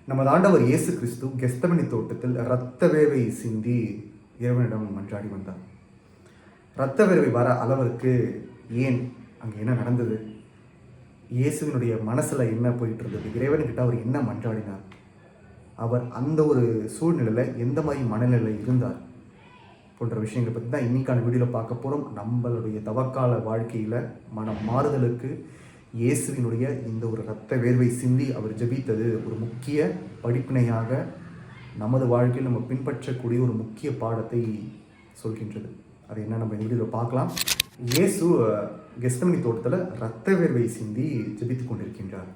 நமது ஆண்டவர் இயேசு கிறிஸ்து கெஸ்தமனி தோட்டத்தில் இரத்த வேர்வை சிந்தி இறைவனிடம் மன்றாடி வந்தார். இரத்த வேர்வை வர அளவிற்கு ஏன் அங்கே என்ன நடந்தது? இயேசுவினுடைய மனசில் என்ன போயிட்டு இருந்தது? இறைவன்கிட்ட அவர் என்ன மன்றாடினார்? அவர் அந்த ஒரு சூழ்நிலையில் எந்த மாதிரி மனநிலையில் இருந்தார் போன்ற விஷயங்களை பற்றி தான் இன்னைக்கான வீடியோவில் பார்க்க போகிறோம். நம்மளுடைய தவக்கால வாழ்க்கையில் மனம் மாறுதலுக்கு இயேசுவினுடைய இந்த ஒரு இரத்த வேர்வை சிந்தி அவர் ஜெபித்தது ஒரு முக்கிய படிப்பினையாக நமது வாழ்க்கையில் நம்ம பின்பற்றக்கூடிய ஒரு முக்கிய பாடத்தை சொல்கின்றது. அது என்ன நம்ம இந்த வீடியோவில் பார்க்கலாம். இயேசு கெஸ்தமனி தோட்டத்தில் இரத்த வேர்வை சிந்தி ஜெபித்து கொண்டிருக்கின்றார்.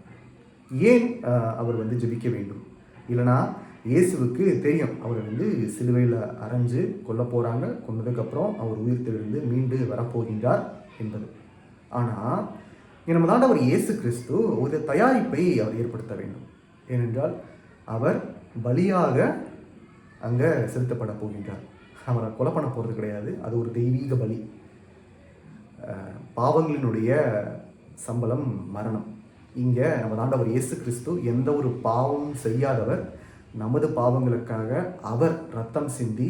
ஏன் அவர் ஜெபிக்க வேண்டும்? இல்லைனா இயேசுவுக்கு தெரியும் அவர் சிலுவையில் அரைஞ்சு கொல்ல போகிறாங்க, கொண்டதுக்கப்புறம் அவர் உயிர் தெழுந்து மீண்டு வரப்போகின்றார் என்பது. ஆனால் நம்ம ஆண்டவர் இயேசு கிறிஸ்து ஒரு தயாரிப்பை அவர் ஏற்படுத்த வேண்டும். ஏனென்றால் அவர் பலியாக அங்கே செலுத்தப்பட போகின்றார். அவரை கொலை பண்ண போகிறது கிடையாது. அது ஒரு தெய்வீக பலி. பாவங்களினுடைய சம்பளம் மரணம். இங்கே நமது ஆண்டவர் இயேசு கிறிஸ்து எந்த ஒரு பாவமும் செய்யாதவர். நமது பாவங்களுக்காக அவர் இரத்தம் சிந்தி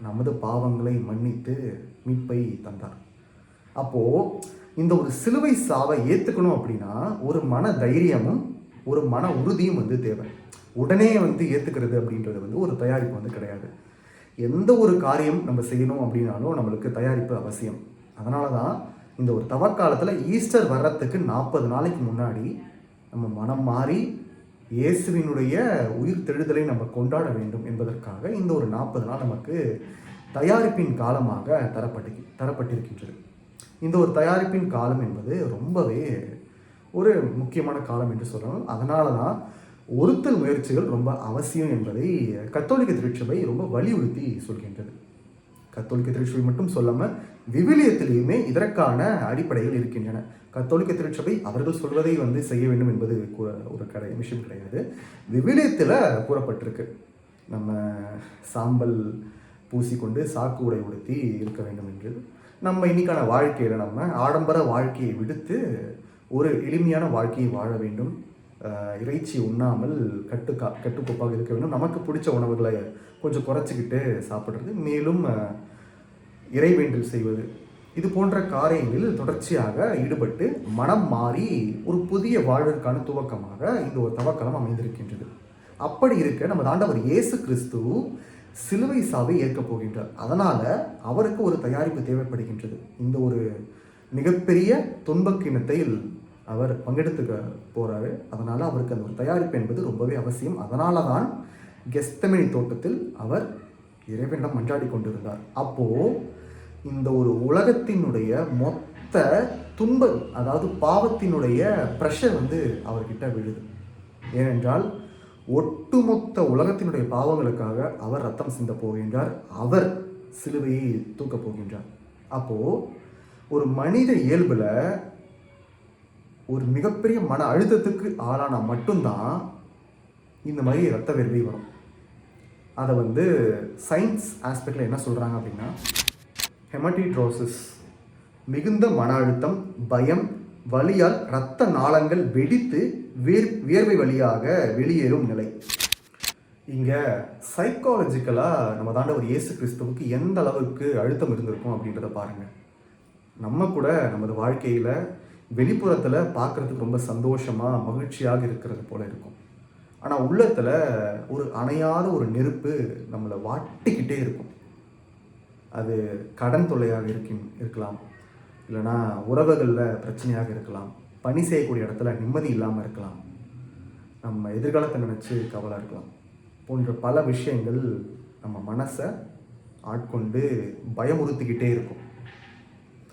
நமது பாவங்களை மன்னித்து மீட்பை தந்தார். அப்போது இந்த ஒரு சிலுவை சாவை ஏற்றுக்கணும் அப்படின்னா ஒரு மன தைரியமும் ஒரு மன உறுதியும் தேவை. உடனே ஏற்றுக்கிறது அப்படின்றது ஒரு தயாரிப்பு கிடையாது. எந்த ஒரு காரியம் நம்ம செய்யணும் அப்படின்னாலும் நம்மளுக்கு தயாரிப்பு அவசியம். அதனால தான் இந்த ஒரு தவக்காலத்தில் ஈஸ்டர் வர்றதுக்கு 40 நாளைக்கு முன்னாடி நம்ம மனம் மாறி இயேசுவினுடைய உயிர் தெழுதலை நம்ம கொண்டாட வேண்டும் என்பதற்காக இந்த ஒரு 40 நாள் நமக்கு தயாரிப்பின் காலமாக தரப்பட்டிருக்கின்றது. இந்த ஒரு தயாரிப்பின் காலம் என்பது ரொம்பவே ஒரு முக்கியமான காலம் என்று சொல்லணும். அதனால தான் ஒருத்தல் முயற்சிகள் ரொம்ப அவசியம் என்பதை கத்தோலிக்க திருச்சபை ரொம்ப வலியுறுத்தி சொல்கின்றது. கத்தோலிக்க திருச்சபை மட்டும் சொல்லாமல் விவிலியத்திலேயுமே இதற்கான அடிப்படைகள் இருக்கின்றன. கத்தோலிக்க திருச்சபை அவர்கள் சொல்வதை செய்ய வேண்டும் என்பது ஒரு விஷயம் கிடையாது. விவிலியத்தில் கூறப்பட்டிருக்கு, நம்ம சாம்பல் பூசிக்கொண்டு சாக்கு உடை உடுத்தி இருக்க வேண்டும் என்று. நம்ம இன்னைக்கான வாழ்க்கையில் நம்ம ஆடம்பர வாழ்க்கையை விடுத்து ஒரு எளிமையான வாழ்க்கையை வாழ வேண்டும். இறைச்சி உண்ணாமல் கட்டுக்கோப்பாக இருக்க வேண்டும். நமக்கு பிடிச்ச உணவுகளை கொஞ்சம் குறைச்சிக்கிட்டு சாப்பிட்றது, மேலும் இறைவேண்டல் செய்வது, இது போன்ற காரியங்களில் தொடர்ச்சியாக ஈடுபட்டு மனம் மாறி ஒரு புதிய வாழ்விற்கான துவக்கமாக இந்த ஒரு தவக்காலம் அமைந்திருக்கின்றது. அப்படி இருக்க நமது ஆண்டவர் இயேசு கிறிஸ்து சிலுவை சாவை ஏற்கப் போகின்றார். அதனால் அவருக்கு ஒரு தயாரிப்பு தேவைப்படுகின்றது. இந்த ஒரு மிகப்பெரிய துன்பக்கிணத்தில் அவர் பங்கெடுத்துக்க போகிறாரு. அதனால் அவருக்கு அந்த ஒரு தயாரிப்பு என்பது ரொம்பவே அவசியம். அதனால தான் கெஸ்தமனி தோட்டத்தில் அவர் இறைவனிடம் மன்றாடி கொண்டிருந்தார். அப்போது இந்த ஒரு உலகத்தினுடைய மொத்த துன்பம், அதாவது பாவத்தினுடைய ப்ரெஷர் அவர்கிட்ட விழுது. ஏனென்றால் ஒட்டுமொத்த உலகத்தினுடைய பாவங்களுக்காக அவர் ரத்தம் சிந்த போகின்றார். அவர் சிலுவையை தூக்கப் போகின்றார். அப்போது ஒரு மனித இயல்பில் ஒரு மிகப்பெரிய மன அழுத்தத்துக்கு ஆளானா மட்டும்தான் இந்த மாதிரி இரத்த வேர்வை வரும். அதை சயின்ஸ் ஆஸ்பெக்டில் என்ன சொல்கிறாங்க அப்படின்னா, ஹெமடிட்ரோசிஸ், மிகுந்த மன அழுத்தம், பயம், வலியால் இரத்த நாளங்கள் வெடித்து வியர்வை வழியாக வெளியேறும் நிலை. இங்கே சைக்காலஜிக்கலாக நம்ம ஆண்டவர் இயேசு கிறிஸ்துவுக்கு எந்த அளவுக்கு அழுத்தம் இருந்திருக்கும் அப்படின்றத பாருங்கள். நம்ம கூட நமது வாழ்க்கையில் வெளிப்புறத்தில் பார்க்குறதுக்கு ரொம்ப சந்தோஷமாக மகிழ்ச்சியாக இருக்கிறது போல் இருக்கும். ஆனால் உள்ளத்தில் ஒரு அணையாத ஒரு நெருப்பு நம்மளை வாட்டிக்கிட்டே இருக்கும். அது கடன் தொல்லையாக இருக்கலாம், இல்லைனா உறவுகளில் பிரச்சனையாக இருக்கலாம், பணி செய்யக்கூடிய இடத்துல நிம்மதி இல்லாமல் இருக்கலாம், நம்ம எதிர்காலத்தை நினச்சி கவலை இருக்கலாம். போன்ற பல விஷயங்கள் நம்ம மனசை ஆட்கொண்டு பயமுறுத்திக்கிட்டே இருக்கும்.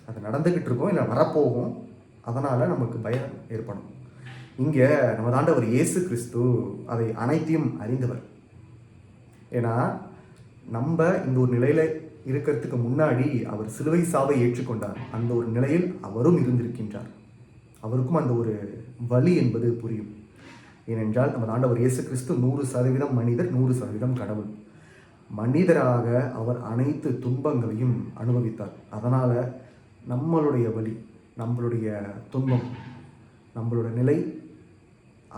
அது நடந்துக்கிட்டு இருக்கும், இல்லை வரப்போகும். அதனால் நமக்கு பயம் ஏற்படும். இங்கே நமது ஆண்டவர் இயேசு கிறிஸ்து அதை அனைத்தையும் அறிந்தவர். ஏன்னா நம்ம இந்த ஒரு நிலையில் இருக்கிறதுக்கு முன்னாடி அவர் சிலுவை சாவை ஏற்றுக்கொண்டார். அந்த ஒரு நிலையில் அவரும் இருந்திருக்கின்றார். அவருக்கும் அந்த ஒரு வலி என்பது புரியும். ஏனென்றால் நமது ஆண்டவர் இயேசு கிறிஸ்து 100% மனிதர், 100% கடவுள். மனிதராக அவர் அனைத்து துன்பங்களையும் அனுபவித்தார். அதனால் நம்மளுடைய வலி, நம்மளுடைய துன்பம், நம்மளோட நிலை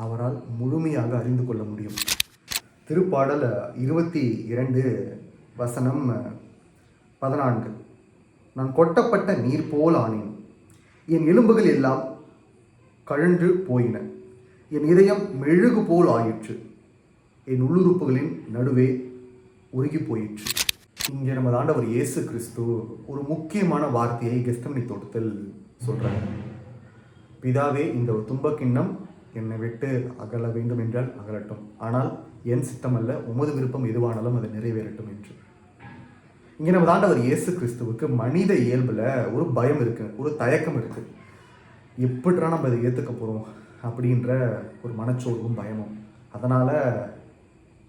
அவரால் முழுமையாக அறிந்து கொள்ள முடியும். திருப்பாடல் 22 வசனம் 14. நான் கொட்டப்பட்ட நீர் போல் ஆனேன், என் எலும்புகள் எல்லாம் கழன்று போயின, என் இதயம் மெழுகு போல் ஆயிற்று, என் உள்ளுறுப்புகளின் நடுவே உருகி போயிற்று. இங்கே நமது ஆண்டவர் இயேசு கிறிஸ்து ஒரு முக்கியமான வார்த்தையை கெத்செமனே தோட்டத்தில் சொல்றார். பிதாவே, இந்த ஒரு துன்பக்கிண்ணம் என்னை விட்டு அகல வேண்டும் என்றால் அகலட்டும், ஆனால் என் சித்தம் அல்ல, உமது விருப்பம் எதுவானாலும் அது நிறைவேறட்டும் என்று. இங்கே நமது ஆண்டவர் இயேசு கிறிஸ்துவுக்கு மனித இயல்புல ஒரு பயம் இருக்கு, ஒரு தயக்கம் இருக்கு. எப்படிரா நம்ம அதை ஏற்றுக்க போகிறோம் அப்படின்ற ஒரு மனச்சோர்வும் பயமும். அதனால்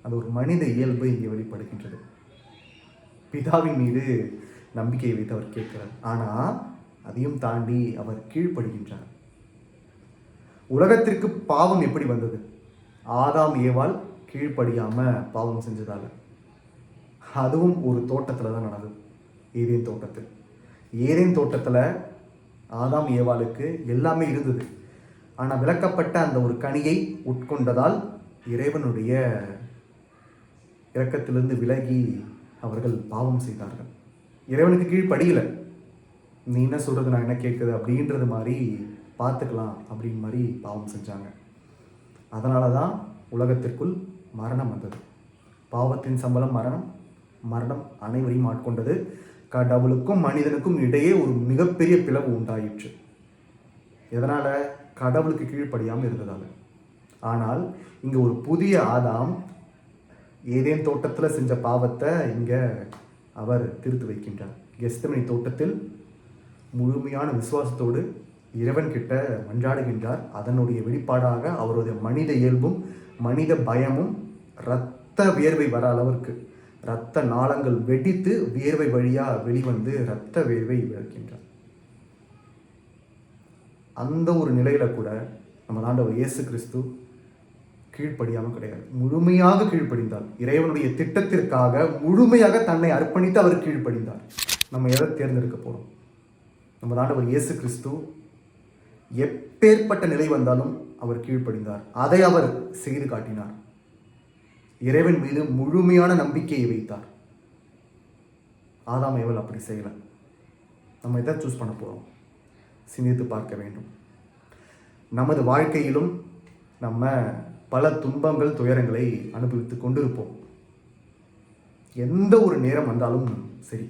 அது ஒரு மனித இயல்பு இங்கே வெளிப்படுகின்றது. பிதாவின் மீது நம்பிக்கையை வைத்து அவர் கேட்கிறார், ஆனால் அதையும் தாண்டி அவர் கீழ்ப்படுகின்றார். உலகத்திற்கு பாவம் எப்படி வந்தது? ஆதாம் ஏவாள் கீழ்ப்படியாமல் பாவம் செஞ்சதால். அதுவும் ஒரு தோட்டத்தில் தான் நடந்தது, ஏதேன் தோட்டத்தில். ஏதேன் தோட்டத்தில் ஆதாம் ஏவாளுக்கு எல்லாமே இருந்தது. ஆனால் விளக்கப்பட்ட அந்த ஒரு கனியை உட்கொண்டதால் இறைவனுடைய இரக்கத்திலிருந்து விலகி அவர்கள் பாவம் செய்தார்கள். இறைவனுக்கு கீழ்ப்படியலை. நீ என்ன சொல்கிறது, நான் என்ன கேட்குது அப்படின்றது மாதிரி பார்த்துக்கலாம் அப்படின்னு மாதிரி பாவம் செஞ்சாங்க. அதனால தான் உலகத்திற்குள் மரணம் வந்தது. பாவத்தின் சம்பளம் மரணம், மரணம் அனைவரையும் ஆட்கொண்டது. கடவுளுக்கும் மனிதனுக்கும் இடையே ஒரு மிகப்பெரிய பிளவு உண்டாயிற்று. எதனால்? கடவுளுக்கு கீழ்ப்படியாமல் இருந்ததால். ஆனால் இங்கே ஒரு புதிய ஆதாம் ஏதேன் தோட்டத்தில் செஞ்ச பாவத்தை இங்கே அவர் திருத்து வைக்கின்றார். கெத்செமனே தோட்டத்தில் முழுமையான விசுவாசத்தோடு இறைவன்கிட்ட மன்றாடுகின்றார். அதனுடைய வெளிப்பாடாக அவருடைய மனித இயல்பும் மனித பயமும் இரத்த வியர்வை வர அளவிற்கு இரத்த நாளங்கள் வெடித்து வியர்வை வழியாக வெளிவந்து இரத்த வியர்வை விளக்கின்றார். அந்த ஒரு நிலையில கூட நம்ம ஆண்டவர் இயேசு கிறிஸ்து கீழ்ப்படியாமல் கிடையாது, முழுமையாக கீழ்ப்படிந்தார். இறைவனுடைய திட்டத்திற்காக முழுமையாக தன்னை அர்ப்பணித்து அவர் கீழ்ப்படிந்தார். நம்ம எதை தேர்ந்தெடுக்க போகிறோம்? நம்ம ஆண்டவர் இயேசு கிறிஸ்து எப்பேற்பட்ட நிலை வந்தாலும் அவர் கீழ்ப்படிந்தார். அதை அவர் செய்து காட்டினார். இறைவன் மீது முழுமையான நம்பிக்கையை வைத்தார். ஆதாம் ஏவாள் அப்படி செய்யலை. நம்ம எதை சூஸ் பண்ண போகிறோம்? சிந்தித்து பார்க்க வேண்டும். நமது வாழ்க்கையிலும் நம்ம பல துன்பங்கள் துயரங்களை அனுபவித்து கொண்டிருப்போம். எந்த ஒரு நேரம் வந்தாலும் சரி,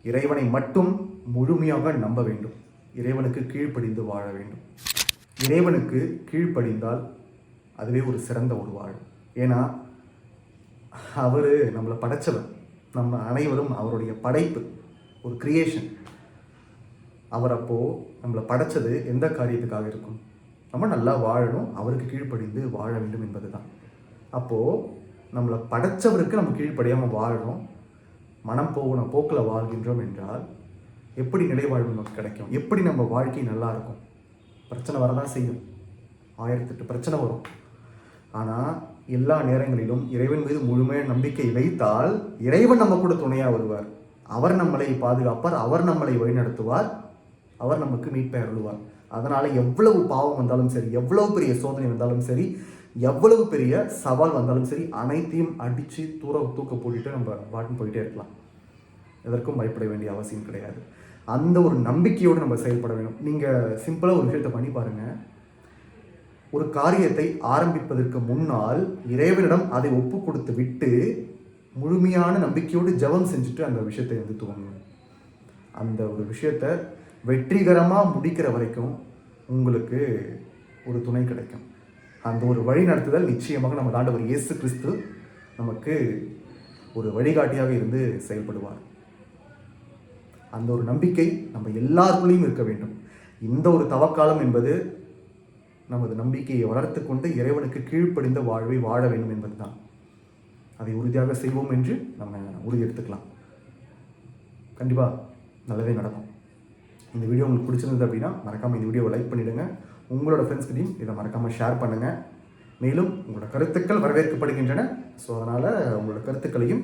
இறைவனை மட்டும் முழுமையாக நம்ப வேண்டும். இறைவனுக்கு கீழ்ப்படிந்து வாழ வேண்டும். இறைவனுக்கு கீழ்ப்படிந்தால் அதுவே ஒரு சிறந்த ஒரு வாழ். ஏன்னா அவர் நம்மளை படைச்சவர். நம்ம அனைவரும் அவருடைய படைப்பு, ஒரு கிரியேஷன். அவர் அப்போது நம்மளை படைச்சது எந்த காரியத்துக்காக இருக்கும்? நம்ம நல்லா வாழணும், அவருக்கு கீழ்ப்படிந்து வாழ வேண்டும் என்பது தான். அப்போது நம்மளை படைச்சவருக்கு நம்ம கீழ்ப்படியாமல் வாழணும், மனம் போகணும் போக்கில் வாழ்கின்றோம் என்றால் எப்படி நிலைவாழ்வு நமக்கு கிடைக்கும்? எப்படி நம்ம வாழ்க்கை நல்லா இருக்கும்? பிரச்சனை வரதான் செய்யும், 1008 பிரச்சனை வரும். ஆனால் எல்லா நேரங்களிலும் இறைவன் மீது முழுமையான நம்பிக்கை வைத்தால் இறைவன் நம்ம கூட துணையாக வருவார். அவர் நம்மளை பாதுகாப்பார், அவர் நம்மளை வழிநடத்துவார், அவர் நமக்கு மீட்பை அருள்வார். அதனால் எவ்வளவு பாவம் வந்தாலும் சரி, எவ்வளவு பெரிய சோதனை வந்தாலும் சரி, எவ்வளவு பெரிய சவால் வந்தாலும் சரி, அனைத்தையும் அடித்து தூக்க போட்டுட்டு நம்ம பாட்டுன்னு போயிட்டே இருக்கலாம். எதற்கும் பயப்பட வேண்டிய அவசியம் கிடையாது. அந்த ஒரு நம்பிக்கையோடு நம்ம செயல்பட வேண்டும். நீங்கள் சிம்பிளாக ஒரு விஷயத்தை பண்ணி பாருங்கள். ஒரு காரியத்தை ஆரம்பிப்பதற்கு முன்னால் இறைவனிடம் அதை ஒப்பு கொடுத்து விட்டு முழுமையான நம்பிக்கையோடு ஜெபம் செஞ்சுட்டு அந்த விஷயத்தை துவங்குங்க. அந்த ஒரு விஷயத்தை வெற்றிகரமாக முடிக்கிற வரைக்கும் உங்களுக்கு ஒரு துணை கிடைக்கும். அந்த ஒரு வழி நடத்துதல் நிச்சயமாக நம்ம ஆண்டவர் இயேசு கிறிஸ்து நமக்கு ஒரு வழிகாட்டியாக இருந்து செயல்படுவார். அந்த ஒரு நம்பிக்கை நம்ம எல்லாருக்குள்ளேயும் இருக்க வேண்டும். இந்த ஒரு தவக்காலம் என்பது நமது நம்பிக்கையை வளர்த்து கொண்டு இறைவனுக்கு கீழ்ப்படிந்த வாழ்வை வாழ வேண்டும் என்பது தான். அதை உறுதியாக செய்வோம் என்று நம்ம உறுதி எடுத்துக்கலாம். கண்டிப்பாக நல்லதே நடக்கும். இந்த வீடியோ உங்களுக்கு பிடிச்சிருந்தது அப்படின்னா மறக்காமல் இந்த வீடியோவை லைக் பண்ணிவிடுங்க. உங்களோட ஃப்ரெண்ட்ஸ்கிட்டையும் இதை மறக்காமல் ஷேர் பண்ணுங்கள். மேலும் உங்களோட கருத்துக்கள் வரவேற்கப்படுகின்றன. ஸோ அதனால் உங்களோட கருத்துக்களையும்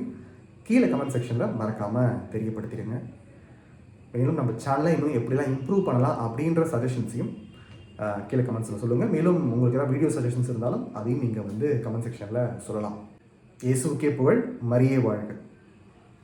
கீழே கமெண்ட் செக்ஷனில் மறக்காமல் தெரியப்படுத்திடுங்க. மேலும் நம்ம சேனலை இன்னும் எப்படிலாம் இம்ப்ரூவ் பண்ணலாம் அப்படின்ற சஜஷன்ஸையும் கீழே கமெண்ட்ஸில் சொல்லுங்கள். மேலும் உங்களுக்கு ஏதாவது வீடியோ சஜஷன்ஸ் இருந்தாலும் அதையும் நீங்கள் வந்து கமெண்ட் செக்ஷனில் சொல்லலாம். இயேசுவுக்கே புகழ், மரியே வாழ்க.